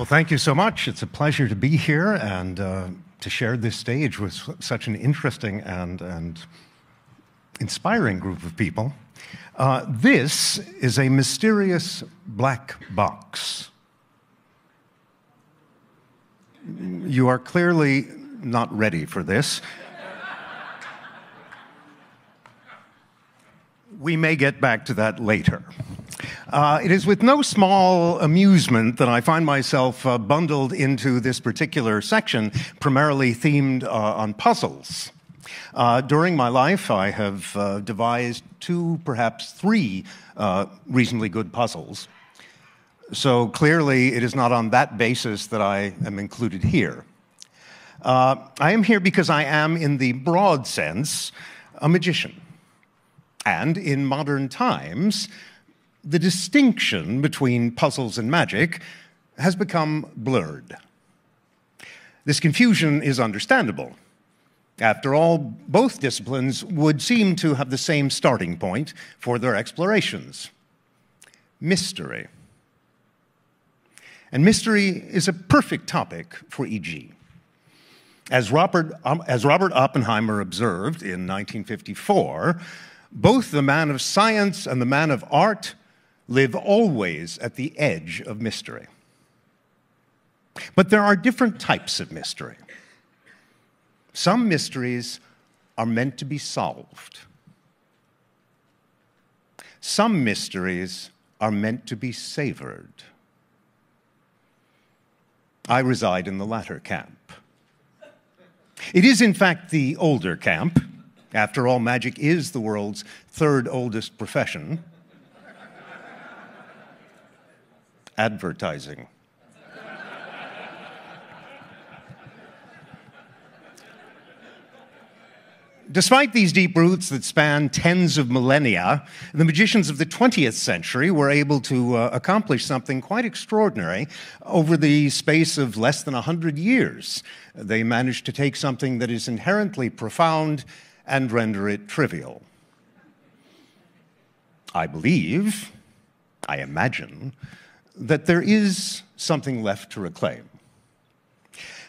Well, thank you so much. It's a pleasure to be here and to share this stage with such an interesting and inspiring group of people. This is a mysterious black box. You are clearly not ready for this. We may get back to that later. It is with no small amusement that I find myself bundled into this particular section, primarily themed on puzzles. During my life, I have devised 2, perhaps 3 reasonably good puzzles. So clearly, it is not on that basis that I am included here. I am here because I am, in the broad sense, a magician. And in modern times, the distinction between puzzles and magic has become blurred. This confusion is understandable. After all, both disciplines would seem to have the same starting point for their explorations: mystery. And mystery is a perfect topic for EG. As Robert Oppenheimer observed in 1954, both the man of science and the man of art live always at the edge of mystery. But there are different types of mystery. Some mysteries are meant to be solved. Some mysteries are meant to be savored. I reside in the latter camp. It is, in fact, the older camp. After all, magic is the world's 3rd oldest profession. Advertising. Despite these deep roots that span tens of millennia, the magicians of the 20th century were able to accomplish something quite extraordinary over the space of less than 100 years. They managed to take something that is inherently profound and render it trivial. I believe, I imagine, that there is something left to reclaim.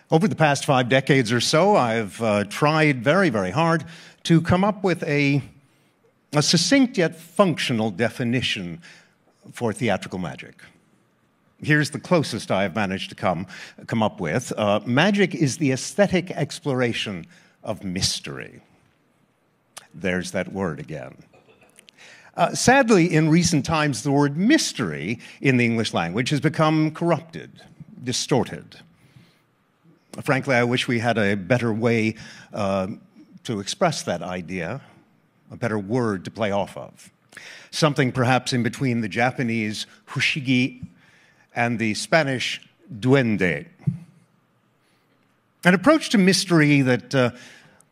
Over the past 5 decades or so, I've tried very, very hard to come up with a succinct yet functional definition for theatrical magic. Here's the closest I have managed to come up with. Magic is the aesthetic exploration of mystery. There's that word again. Sadly, in recent times, the word mystery in the English language has become corrupted, distorted. Frankly, I wish we had a better way to express that idea, a better word to play off of. Something perhaps in between the Japanese fushigi and the Spanish duende. An approach to mystery that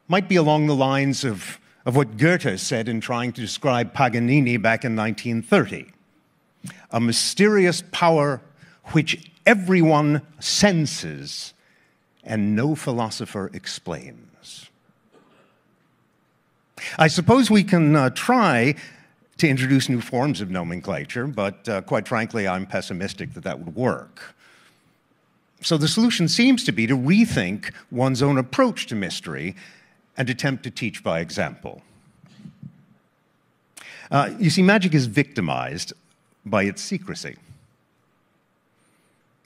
might be along the lines of what Goethe said in trying to describe Paganini back in 1930. A mysterious power which everyone senses and no philosopher explains. I suppose we can try to introduce new forms of nomenclature, but quite frankly, I'm pessimistic that that would work. So the solution seems to be to rethink one's own approach to mystery and attempt to teach by example. You see, magic is victimized by its secrecy.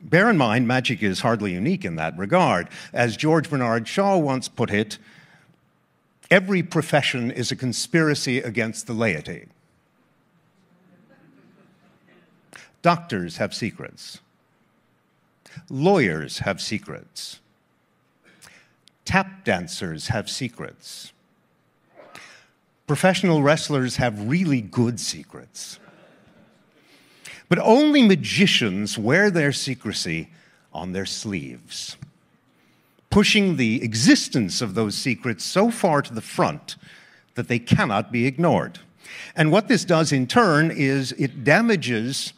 Bear in mind, magic is hardly unique in that regard. As George Bernard Shaw once put it, every profession is a conspiracy against the laity. Doctors have secrets. Lawyers have secrets. Tap dancers have secrets. Professional wrestlers have really good secrets. But only magicians wear their secrecy on their sleeves, pushing the existence of those secrets so far to the front that they cannot be ignored. And what this does in turn is it damages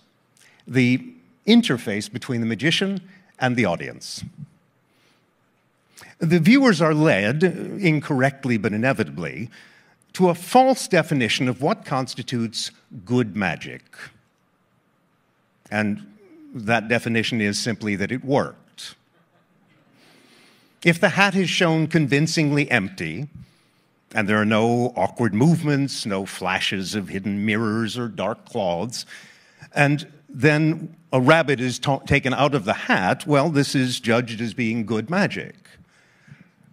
the interface between the magician and the audience. The viewers are led, incorrectly but inevitably, to a false definition of what constitutes good magic. And that definition is simply that it worked. If the hat is shown convincingly empty, and there are no awkward movements, no flashes of hidden mirrors or dark cloths, and then a rabbit is taken out of the hat, well, this is judged as being good magic.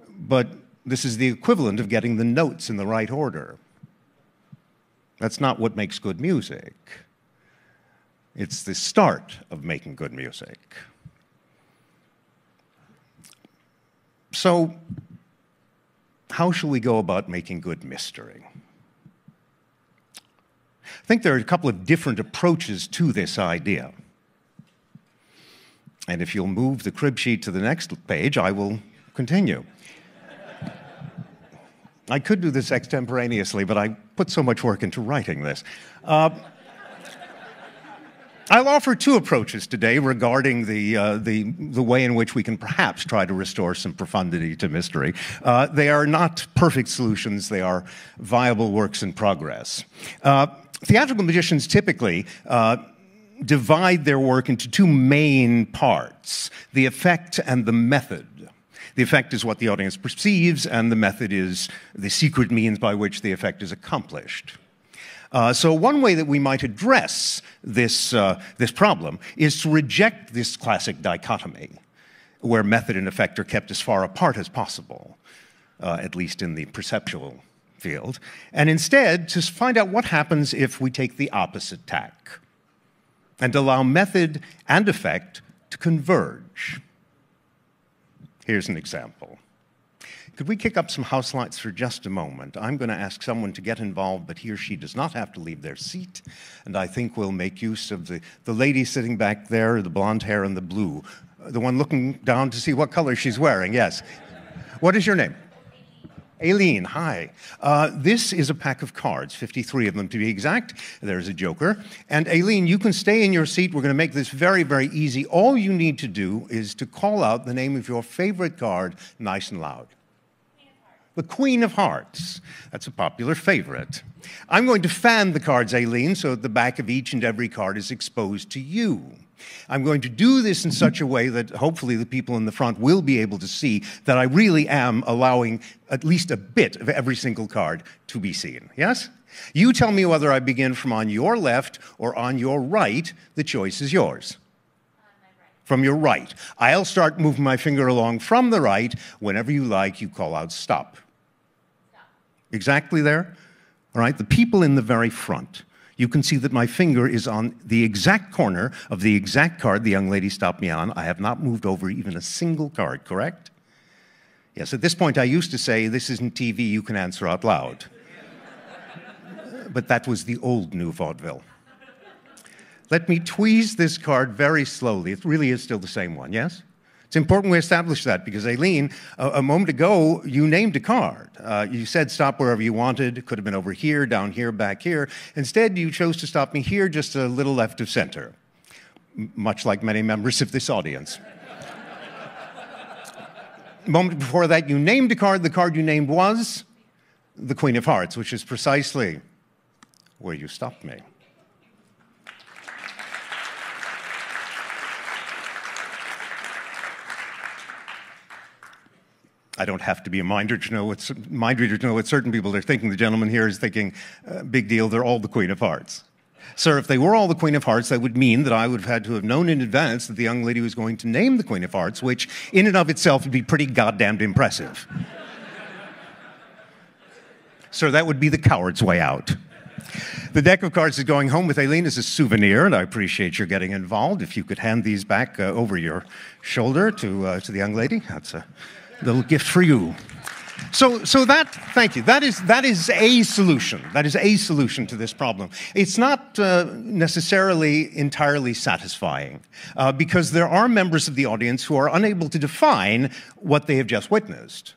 But this is the equivalent of getting the notes in the right order. That's not what makes good music. It's the start of making good music. So, how shall we go about making good mystery? I think there are a couple of different approaches to this idea. And if you'll move the crib sheet to the next page, I will continue. I could do this extemporaneously, but I put so much work into writing this. I'll offer two approaches today regarding the way in which we can perhaps try to restore some profundity to mystery. They are not perfect solutions. They are viable works in progress. Theatrical magicians typically divide their work into two main parts, the effect and the method. The effect is what the audience perceives, and the method is the secret means by which the effect is accomplished. So one way that we might address this problem is to reject this classic dichotomy, where method and effect are kept as far apart as possible, at least in the perceptual field, and instead to find out what happens if we take the opposite tack and allow method and effect to converge. Here's an example. Could we kick up some house lights for just a moment? I'm going to ask someone to get involved, but he or she does not have to leave their seat. And I think we'll make use of the lady sitting back there, the blonde hair and the blue. The one looking down to see what color she's wearing, yes. What is your name? Aileen, hi. This is a pack of cards, 53 of them to be exact. There's a joker. And Aileen, you can stay in your seat. We're going to make this very, very easy. All you need to do is to call out the name of your favorite card nice and loud. The Queen of Hearts. That's a popular favorite. I'm going to fan the cards, Aileen, so the back of each and every card is exposed to you. I'm going to do this in such a way that hopefully the people in the front will be able to see that I really am allowing at least a bit of every single card to be seen. Yes? You tell me whether I begin from on your left or on your right. The choice is yours. From your right. I'll start moving my finger along from the right. Whenever you like, you call out stop. Stop. Exactly there? All right, the people in the very front. You can see that my finger is on the exact corner of the exact card the young lady stopped me on. I have not moved over even a single card, correct? Yes, at this point I used to say, this isn't TV, you can answer out loud. But that was the old new vaudeville. Let me tweeze this card very slowly. It really is still the same one, yes? It's important we establish that because, Aileen, a moment ago, you named a card. You said stop wherever you wanted. It could have been over here, down here, back here. Instead, you chose to stop me here, just a little left of center, much like many members of this audience. A moment before that, you named a card. The card you named was the Queen of Hearts, which is precisely where you stopped me. I don't have to be a mind reader to know what certain people are thinking. The gentleman here is thinking, big deal, they're all the Queen of Hearts. Sir, if they were all the Queen of Hearts, that would mean that I would have had to have known in advance that the young lady was going to name the Queen of Hearts, which in and of itself would be pretty goddamned impressive. Sir, that would be the coward's way out. The deck of cards is going home with Aileen as a souvenir, and I appreciate your getting involved. If you could hand these back over your shoulder to the young lady, that's a little gift for you. So thank you. That is a solution. That is a solution to this problem. It's not necessarily entirely satisfying because there are members of the audience who are unable to define what they have just witnessed.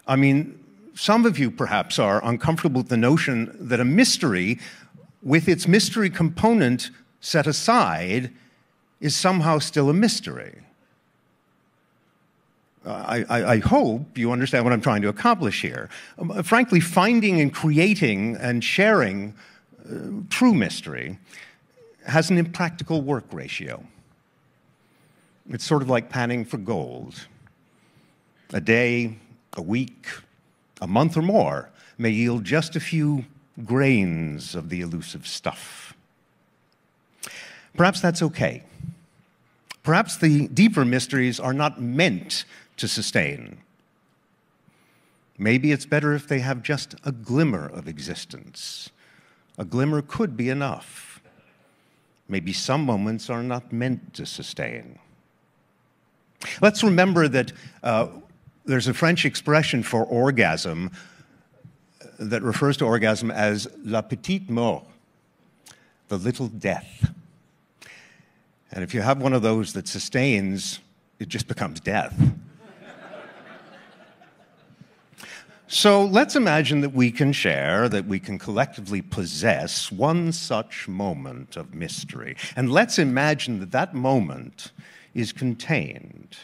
I mean, some of you perhaps are uncomfortable with the notion that a mystery, with its mystery component set aside, is somehow still a mystery. I hope you understand what I'm trying to accomplish here. Frankly, finding and creating and sharing true mystery has an impractical work ratio. It's sort of like panning for gold. A day, a week, a month or more may yield just a few grains of the elusive stuff. Perhaps that's okay. Perhaps the deeper mysteries are not meant to sustain. Maybe it's better if they have just a glimmer of existence. A glimmer could be enough. Maybe some moments are not meant to sustain. Let's remember that there's a French expression for orgasm that refers to orgasm as la petite mort, the little death. And if you have one of those that sustains, it just becomes death. So let's imagine that we can share, that we can collectively possess one such moment of mystery. And let's imagine that that moment is contained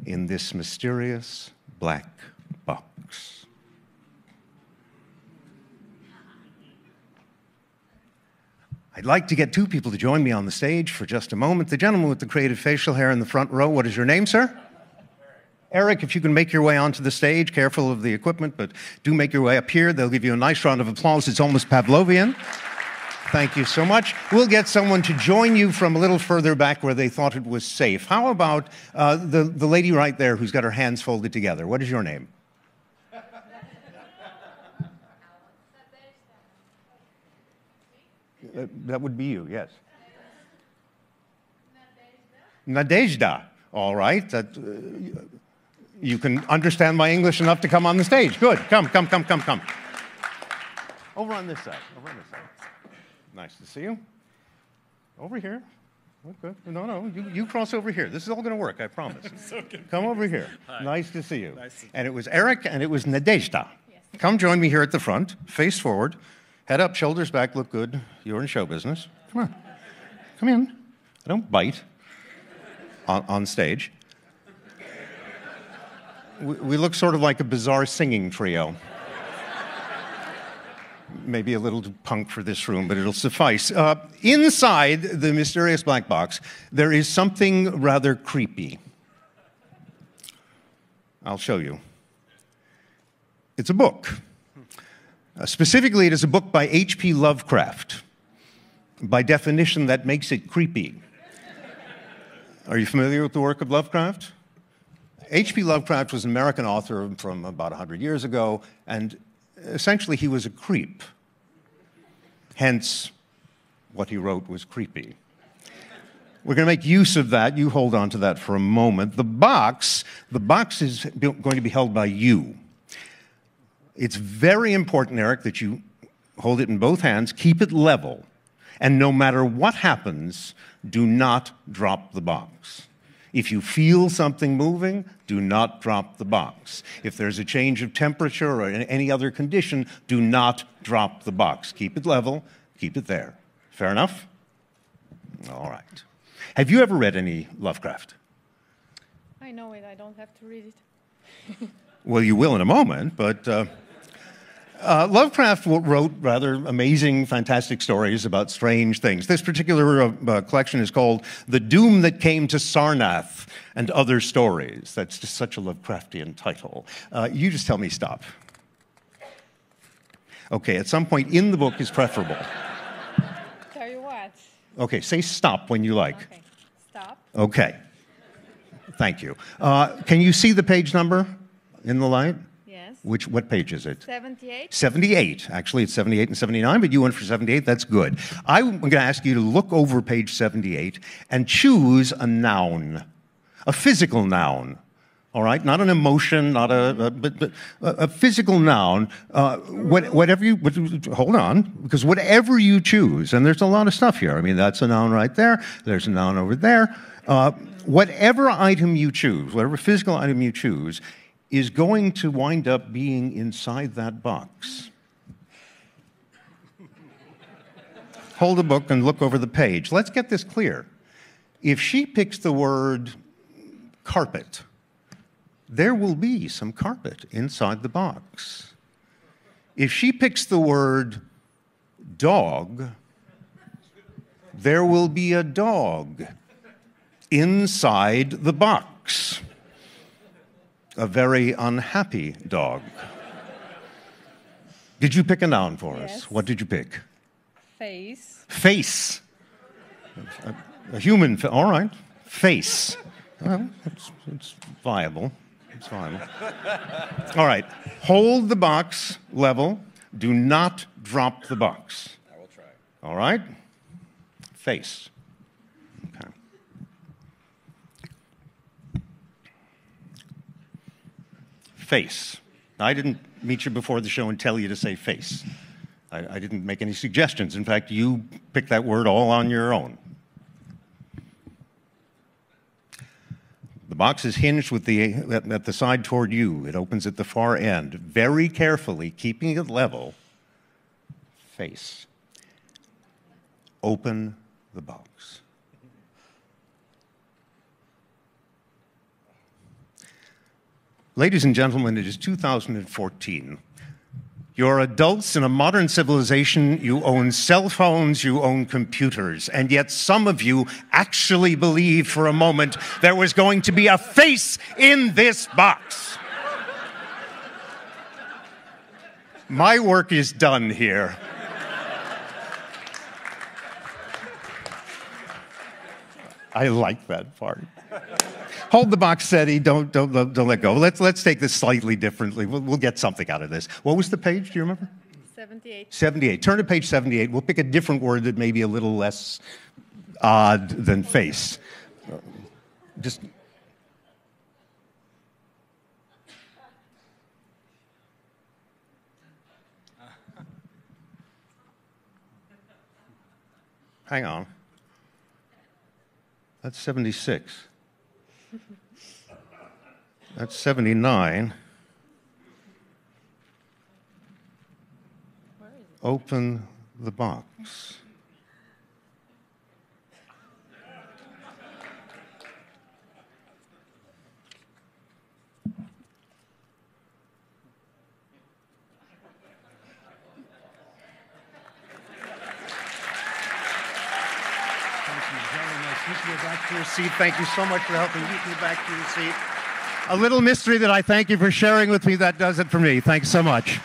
in this mysterious black box. I'd like to get two people to join me on the stage for just a moment. The gentleman with the creative facial hair in the front row. What is your name, sir? Eric, if you can make your way onto the stage, careful of the equipment, but do make your way up here. They'll give you a nice round of applause. It's almost Pavlovian. Thank you so much. We'll get someone to join you from a little further back where they thought it was safe. How about the lady right there who's got her hands folded together? What is your name? That would be you, yes. Nadezhda. All right. You can understand my English enough to come on the stage. Good. Come. Over on this side. Nice to see you. Over here. Okay. No, you cross over here. This is all going to work, I promise. So come over here. Hi. Nice to see you. Nice to and it was Eric and it was Nadezhda. Yes. Come join me here at the front. Face forward. Head up, shoulders back, look good. You're in show business. Come on. Come in. I don't bite on stage. We look sort of like a bizarre singing trio. Maybe a little punk for this room, but it'll suffice. Inside the mysterious black box, there is something rather creepy. I'll show you. It's a book. Specifically, it is a book by H.P. Lovecraft. By definition, that makes it creepy. Are you familiar with the work of Lovecraft? H.P. Lovecraft was an American author from about 100 years ago, and essentially he was a creep. Hence, what he wrote was creepy. We're going to make use of that. You hold on to that for a moment. The box is going to be held by you. It's very important, Eric, that you hold it in both hands, keep it level, and no matter what happens, do not drop the box. If you feel something moving, do not drop the box. If there's a change of temperature or any other condition, do not drop the box. Keep it level, keep it there. Fair enough? All right. Have you ever read any Lovecraft? I know it. I don't have to read it. Well, you will in a moment, but Lovecraft wrote rather amazing, fantastic stories about strange things. This particular collection is called The Doom That Came to Sarnath and Other Stories. That's just such a Lovecraftian title. You just tell me stop. Okay, at some point in the book is preferable. Tell you what. Okay, say stop when you like. Okay, stop. Okay. Thank you. Can you see the page number in the light? Yes. What page is it? 78. 78. Actually, it's 78 and 79, but you went for 78. That's good. I'm going to ask you to look over page 78 and choose a noun, a physical noun. All right, not an emotion, not but a physical noun. Whatever you hold on, because whatever you choose, and there's a lot of stuff here. I mean, that's a noun right there. There's a noun over there. Whatever item you choose, whatever physical item you choose, is going to wind up being inside that box. Hold the book and look over the page. Let's get this clear. If she picks the word carpet, there will be some carpet inside the box. If she picks the word dog, there will be a dog inside the box. A very unhappy dog. Did you pick a noun for us? Yes. What did you pick? Face. Face. A human face. All right. Face. Well, it's viable. It's viable. All right. Hold the box level. Do not drop the box. I will try. All right? Face. Okay. Face. I didn't meet you before the show and tell you to say face. I didn't make any suggestions. In fact, you picked that word all on your own. The box is hinged with at the side toward you. It opens at the far end. Very carefully, keeping it level, face. Open the box. Ladies and gentlemen, it is 2014. You're adults in a modern civilization. You own cell phones, you own computers, and yet some of you actually believed for a moment there was going to be a face in this box. My work is done here. I like that part. Hold the box steady. Don't let go. Let's take this slightly differently. We'll get something out of this. What was the page? Do you remember? 78. 78. Turn to page 78. We'll pick a different word that may be a little less odd than face. Just. Hang on. That's 76. That's 79. Where is it? Open the box. Back to your seat. Thank you so much for helping get me back to your seat. A little mystery that I thank you for sharing with me. That does it for me. Thanks so much.